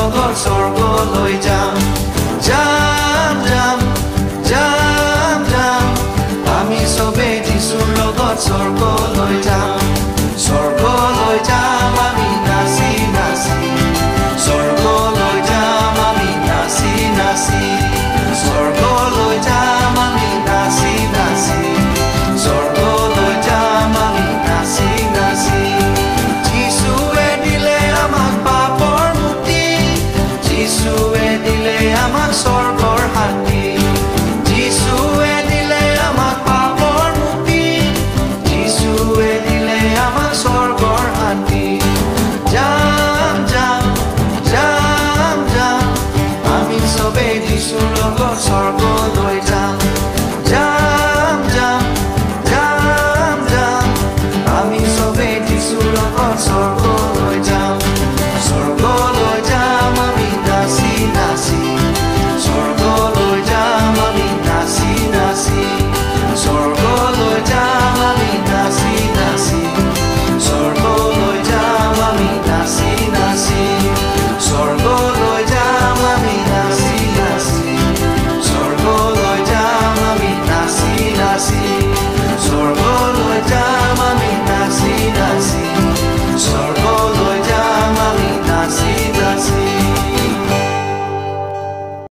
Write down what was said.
লগত স্বৰ্গলৈ যাম যাম যাম যাম যাম আমি সবে যিশুৰ লগত স্বৰ্গলৈ যাম আমি নাচি নাচি স্বৰ্গলৈ যাম আমি নাচি নাচি স্বৰ্গলৈ যাম আমি নাচি নাচি স্বৰ্গলৈ যাম আমি নাচি নাচি যিশুৱে দিলে আমাক পাপৰ মুক্তি যিশুৱে দিলে আমাক স্বৰ্গৰ শান্তি যিশুৱে দিলে আমাক পাপৰ মুক্তি যিশুৱে দিলে আমাক স্বৰ্গৰ শান্তি যাম যাম যাম যাম আমি সবে যিশুৰ লগত স্বৰ্গলৈ যাম যাম যাম যাম যাম আমি সবে যিশুৰ লগত স্বৰ্গ